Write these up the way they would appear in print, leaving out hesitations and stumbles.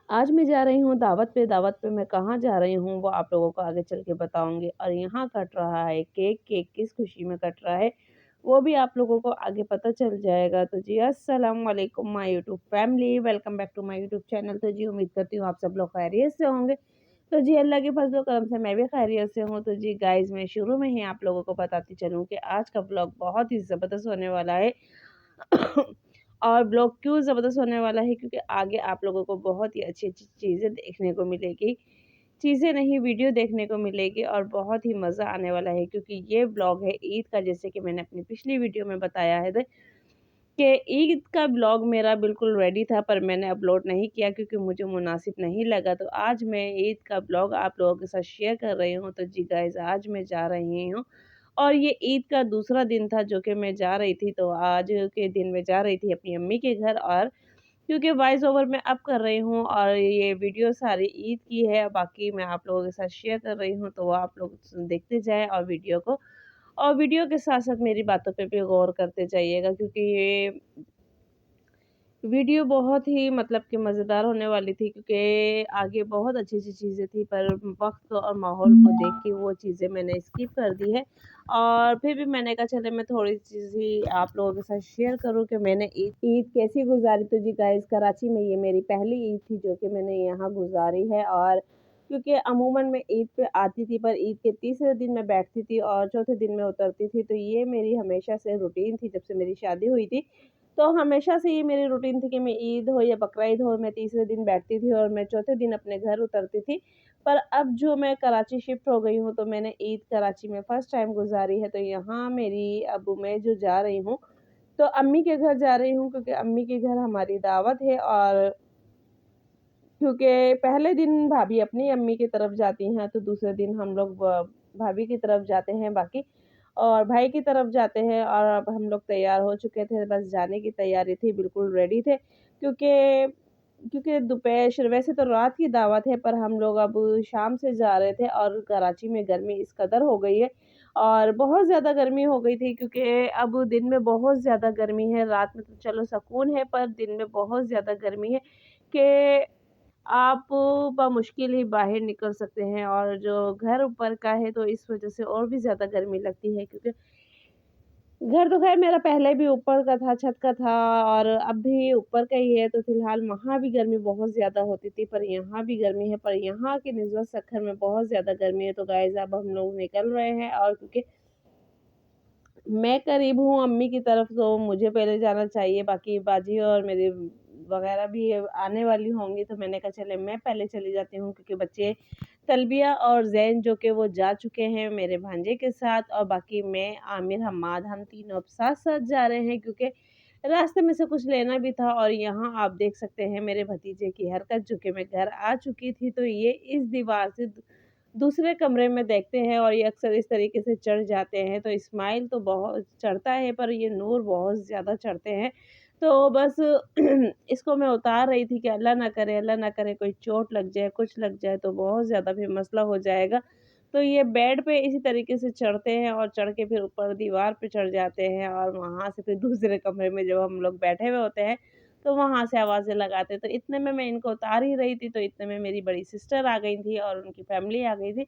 आज मैं जा रही हूँ दावत पे मैं कहाँ जा रही हूँ वो आप लोगों को आगे चल के बताऊँगी और यहाँ कट रहा है केक, केक किस खुशी में कट रहा है, वो भी आप लोगों को आगे पता चल जाएगा। तो जी अस्सलाम वालेकुम my YouTube family, welcome back to my YouTube channel. तो जी उम्मीद करती हूँ आप सब लोग खैरियत से होंगे। तो जी अल्लाह के फज़ल व करम से मैं भी खैरियत से हूँ। तो जी गाइज़ मैं शुरू में ही आप लोगों को बताती चलूँ कि आज का व्लॉग बहुत ही ज़बरदस्त होने वाला है। और ब्लॉग क्यों ज़बरदस्त होने वाला है क्योंकि आगे आप लोगों को बहुत ही अच्छी-अच्छी चीज़ें देखने को मिलेगी। चीज़ें नहीं वीडियो देखने को मिलेगी और बहुत ही मज़ा आने वाला है क्योंकि ये ब्लॉग है ईद का, जैसे कि मैंने अपनी पिछली वीडियो में बताया है कि ईद का ब्लॉग मेरा बिल्कुल रेडी था पर मैंने अपलोड नहीं किया क्योंकि मुझे मुनासिब नहीं लगा। तो आज मैं ईद का ब्लॉग आप लोगों के साथ शेयर कर रही हूँ। तो जी गाइज़ आज मैं जा रही हूँ और ये ईद का दूसरा दिन था जो कि मैं जा रही थी। तो आज के दिन मैं जा रही थी अपनी अम्मी के घर, और क्योंकि वॉइस ओवर मैं अब कर रही हूँ और ये वीडियो सारी ईद की है, बाकी मैं आप लोगों के साथ शेयर कर रही हूँ, तो वो आप लोग देखते जाएँ और वीडियो को, और वीडियो के साथ-साथ मेरी बातों पे भी गौर करते जाइएगा क्योंकि ये वीडियो बहुत ही मतलब कि मज़ेदार होने वाली थी क्योंकि आगे बहुत अच्छी-अच्छी चीज़ें थी पर वक़्त और माहौल को देख के वो चीज़ें मैंने स्किप कर दी है। और फिर भी मैंने कहा चले मैं थोड़ी चीज़ ही आप लोगों के साथ शेयर करूँ कि मैंने ईद ईद कैसी गुज़ारी। तो जी गाइज़ कराची में ये मेरी पहली ईद थी जो कि मैंने यहाँ गुज़ारी है, और क्योंकि अमूमन मैं ईद पे आती थी पर ईद के तीसरे दिन मैं बैठती थी और चौथे दिन मैं उतरती थी। तो ये मेरी हमेशा से रूटीन थी जब से मेरी शादी हुई थी। तो हमेशा से ये मेरी रूटीन थी कि मैं ईद हो या बकरा-ईद हो, मैं तीसरे दिन बैठती थी और मैं चौथे दिन अपने घर उतरती थी। पर अब जो मैं कराची शिफ्ट हो गई हूँ, तो मैंने ईद कराची में फर्स्ट टाइम गुज़ारी है। तो यहाँ मेरी अब मैं जो जा रही हूँ, तो अम्मी के घर जा रही हूँ क्योंकि अम्मी के घर हमारी दावत है, और क्योंकि पहले दिन भाभी अपनी अम्मी की तरफ जाती हैं, तो दूसरे दिन हम लोग भाभी की तरफ जाते हैं बाकी, और भाई की तरफ जाते हैं। और अब हम लोग तैयार हो चुके थे, बस जाने की तैयारी थी, बिल्कुल रेडी थे क्योंकि क्योंकि दोपहर वैसे तो रात की दावत है पर हम लोग अब शाम से जा रहे थे, और कराची में गर्मी इस कदर हो गई है और बहुत ज़्यादा गर्मी हो गई थी क्योंकि अब दिन में बहुत ज़्यादा गर्मी है, रात में तो चलो सुकून है पर दिन में बहुत ज़्यादा गर्मी है कि आप बमुश्किल ही बाहर निकल सकते हैं, और जो घर ऊपर का है तो इस वज़ह से और भी ज़्यादा गर्मी लगती है क्योंकि घर तो ख़ैर मेरा पहले भी ऊपर का था, छत का था, और अब भी ऊपर का ही है, तो फ़िलहाल वहाँ भी गर्मी बहुत ज़्यादा होती थी पर यहाँ भी गर्मी है, पर यहाँ की निस्बत सखर में बहुत ज़्यादा गर्मी है। तो गाइज़ अब हम लोग निकल रहे हैं, और क्योंकि मैं करीब हूँ अम्मी की तरफ तो मुझे पहले जाना चाहिए, बाकी बाजी और मेरे वग़ैरह भी आने वाली होंगी, तो मैंने कहा चले मैं पहले चली जाती हूँ क्योंकि बच्चे तलबिया और ज़ैन जो कि वो जा चुके हैं मेरे भांजे के साथ, और बाकी मैं, आमिर, हम्माद हम तीनों अब साथ-साथ जा रहे हैं क्योंकि रास्ते में से कुछ लेना भी था। और यहाँ आप देख सकते हैं मेरे भतीजे की हरकत, जो कि मैं घर आ चुकी थी, तो ये इस दीवार से दूसरे कमरे में देखते हैं और ये अक्सर इस तरीके से चढ़ जाते हैं। तो इस्माइल तो बहुत चढ़ता है पर ये नूर बहुत ज़्यादा चढ़ते हैं। तो बस इसको मैं उतार रही थी कि अल्लाह ना करे कोई चोट लग जाए, कुछ लग जाए तो बहुत ज़्यादा फिर मसला हो जाएगा। तो ये बेड पे इसी तरीके से चढ़ते हैं और चढ़ के फिर ऊपर दीवार पे चढ़ जाते हैं, और वहाँ से फिर दूसरे कमरे में जब हम लोग बैठे हुए होते हैं, तो वहाँ से आवाज़ें लगाते। तो इतने में मैं इनको उतार ही रही थी, तो इतने में मेरी बड़ी सिस्टर आ गई थी और उनकी फैमिली आ गई थी।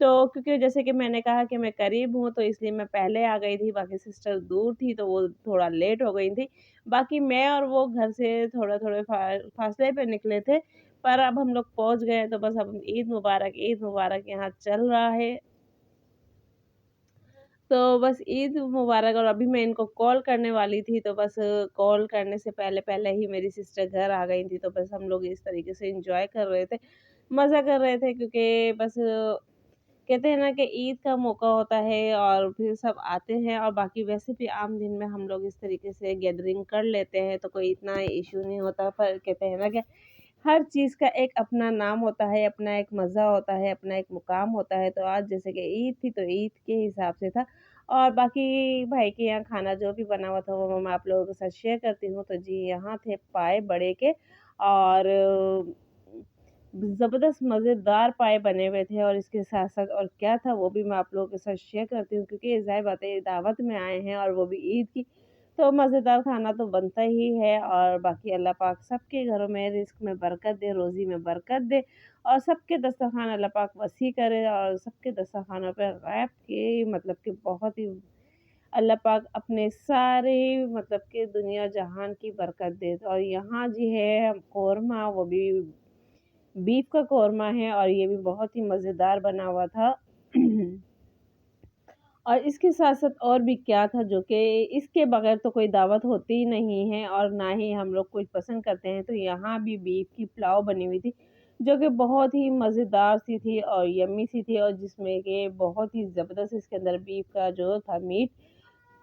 तो क्योंकि जैसे कि मैंने कहा कि मैं करीब हूँ, तो इसलिए मैं पहले आ गई थी, बाकी सिस्टर दूर थी, तो वो थोड़ा लेट हो गई थी। बाकी मैं और वो घर से थोड़े-थोड़े फासले पे निकले थे, पर अब हम लोग पहुँच गए हैं, तो बस अब ईद मुबारक यहाँ चल रहा है। तो बस ईद मुबारक, और अभी मैं इनको कॉल करने वाली थी, तो बस कॉल करने से पहले-पहले ही मेरी सिस्टर घर आ गई थी, तो बस हम लोग इस तरीके से एन्जॉय कर रहे थे, मज़ा कर रहे थे क्योंकि बस कहते हैं ना कि ईद का मौका होता है और फिर सब आते हैं, और बाकी वैसे भी आम दिन में हम लोग इस तरीके से गैदरिंग कर लेते हैं, तो कोई इतना इश्यू नहीं होता। पर कहते हैं ना कि हर चीज़ का एक अपना नाम होता है, अपना एक मज़ा होता है, अपना एक मुकाम होता है। तो आज जैसे कि ईद थी, तो ईद के हिसाब से था, और बाकी भाई के यहाँ खाना जो भी बना हुआ था, वो मैं आप लोगों के साथ शेयर करती हूँ। तो जी, यहाँ थे पाए बड़े के, और ज़बरदस्त मज़ेदार पाए बने हुए थे, और इसके साथ-साथ और क्या था, वो भी मैं आप लोगों के साथ शेयर करती हूँ क्योंकि ज़ाहिर बात है, ये दावत में आए हैं और वो भी ईद की। तो मज़ेदार खाना तो बनता ही है और बाकी अल्लाह पाक सबके घरों में रिज़्क में बरकत दे, रोज़ी में बरकत दे और सबके दस्तरख़्वान अल्लाह पाक वसी करे और सबके दस्तरख़्वानों पे गैब के मतलब कि बहुत ही अल्लाह पाक अपने सारे मतलब कि दुनिया जहान की बरकत दे। और यहाँ जी है कोरमा, वो भी बीफ का कोरमा है और ये भी बहुत ही मज़ेदार बना हुआ था। और इसके साथ-साथ और भी क्या था जो कि इसके बगैर तो कोई दावत होती ही नहीं है और ना ही हम लोग कुछ पसंद करते हैं। तो यहाँ भी बीफ की पुलाव बनी हुई थी, जो कि बहुत ही मज़ेदार सी थी और यम्मी सी थी और जिसमें कि बहुत ही ज़बरदस्त इसके अंदर बीफ का जो था मीट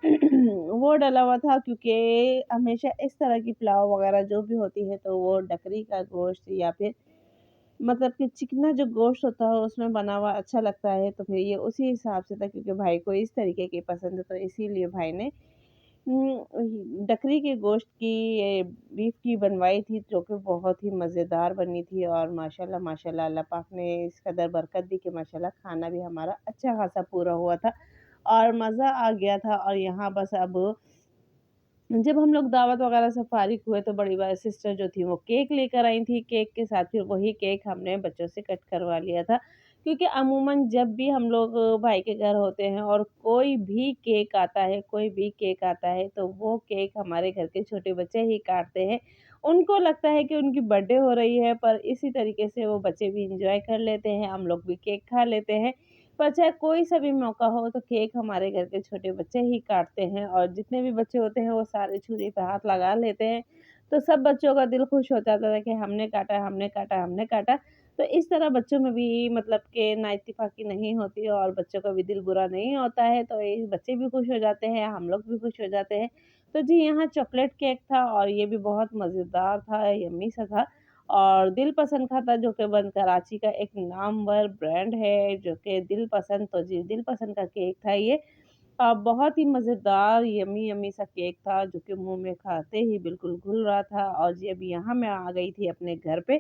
वो डला हुआ था, क्योंकि हमेशा इस तरह की पुलाव वग़ैरह जो भी होती है तो वो बकरी का गोश्त या फिर मतलब कि चिकना जो गोश्त होता है उसमें बना हुआ अच्छा लगता है, तो फिर ये उसी हिसाब से था, क्योंकि भाई को इस तरीके की पसंद है तो इसीलिए भाई ने बकरी के गोश्त की ये बीफ की बनवाई थी, जो कि बहुत ही मज़ेदार बनी थी और माशाल्लाह माशाल्लाह अल्लाह पाक ने इस कदर बरकत दी कि माशाल्लाह खाना भी हमारा अच्छा खासा पूरा हुआ था और मज़ा आ गया था। और यहाँ बस अब जब हम लोग दावत वगैरह से फ़ारिग हुए तो बड़ी वाली सिस्टर जो थी वो केक लेकर आई थी। केक के साथ फिर वही केक हमने बच्चों से कट करवा लिया था। क्योंकि अमूमन जब भी हम लोग भाई के घर होते हैं और कोई भी केक आता है तो वो केक हमारे घर के छोटे बच्चे ही काटते हैं। उनको लगता है कि उनकी बर्थडे हो रही है, पर इसी तरीके से वो बच्चे भी एन्जॉय कर लेते हैं, हम लोग भी केक खा लेते हैं। पर चाहे कोई सा भी मौका हो तो केक हमारे घर के छोटे बच्चे ही काटते हैं और जितने भी बच्चे होते हैं वो सारे छुरी पे हाथ लगा लेते हैं। तो सब बच्चों का दिल खुश हो जाता था कि हमने काटा, हमने काटा, हमने काटा। तो इस तरह बच्चों में भी मतलब कि नाइत्तेफ़ाक़ी नहीं होती और बच्चों का भी दिल बुरा नहीं होता है, तो ये बच्चे भी खुश हो जाते हैं, हम लोग भी खुश हो जाते हैं। तो जी यहाँ चॉकलेट केक था और ये भी बहुत मज़ेदार था, यम्मी सा था और दिल पसंद का था, जो कि कराची का एक नामवर ब्रांड है जो कि दिल पसंद, तो जी दिल पसंद का केक था ये। बहुत ही मज़ेदार यम्मी यम्मी सा केक था जो कि मुँह में खाते ही बिल्कुल घुल रहा था। और जी अभी यहाँ मैं आ गई थी अपने घर पे,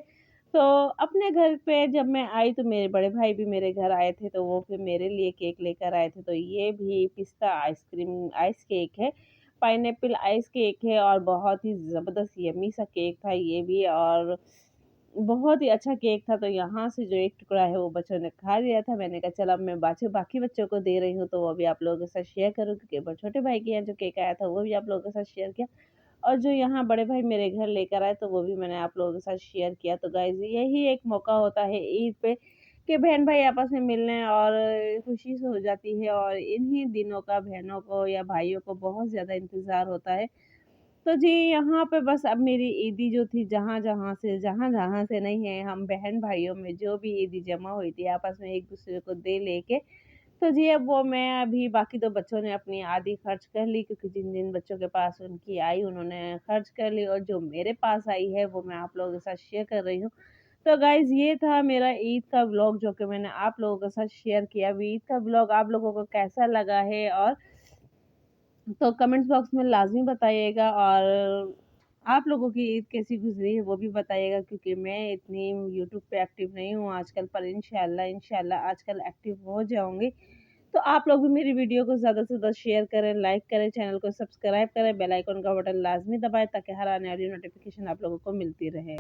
तो अपने घर पे जब मैं आई तो मेरे बड़े भाई भी मेरे घर आए थे, तो वो फिर मेरे लिए केक लेकर आए थे। तो ये भी पिस्ता आइसक्रीम आइस केक है, पाइनएप्पल आइस केक है और बहुत ही ज़बरदस्त यम्मी सा केक था ये भी और बहुत ही अच्छा केक था। तो यहाँ से जो एक टुकड़ा है वो बच्चों ने खा लिया था। मैंने कहा चल अब मैं बाकी बच्चों को दे रही हूँ तो वो भी आप लोगों के साथ शेयर करूँ, क्योंकि छोटे भाई के यहाँ जो केक आया था वो भी आप लोगों के साथ शेयर किया और जो यहाँ बड़े भाई मेरे घर लेकर आए तो वो भी मैंने आप लोगों के साथ शेयर किया। तो गाइज़ यही एक मौका होता है ईद पे कि बहन भाई आपस में मिलने और खुशी से हो जाती है और इन्हीं दिनों का बहनों को या भाइयों को बहुत ज़्यादा इंतज़ार होता है। तो जी यहाँ पे बस अब मेरी ईदी जो थी जहाँ-जहाँ से नहीं है, हम बहन-भाइयों में जो भी ईदी जमा हुई थी आपस में एक-दूसरे को दे लेके, तो जी अब वो मैं अभी बाकी तो बच्चों ने अपनी आधी खर्च कर ली, क्योंकि जिन-जिन बच्चों के पास उनकी आई उन्होंने खर्च कर ली और जो मेरे पास आई है वो मैं आप लोगों के साथ शेयर कर रही हूँ। तो गाइज़ ये था मेरा ईद का व्लॉग जो कि मैंने आप लोगों के साथ शेयर किया। अब ईद का व्लॉग आप लोगों को कैसा लगा है और तो कमेंट्स बॉक्स में लाज़मी बताइएगा और आप लोगों की ईद कैसी गुज़री है वो भी बताइएगा, क्योंकि मैं इतनी यूट्यूब पे एक्टिव नहीं हूँ आजकल, पर इंशाल्लाह आजकल एक्टिव हो जाऊँगी। तो आप लोग भी मेरी वीडियो को ज़्यादा से ज़्यादा शेयर करें, लाइक करें, चैनल को सब्सक्राइब करें, बेल आइकन का बटन लाज़मी दबाएँ ताकि हर आने वाली नोटिफ़िकेशन आप लोगों को मिलती रहे।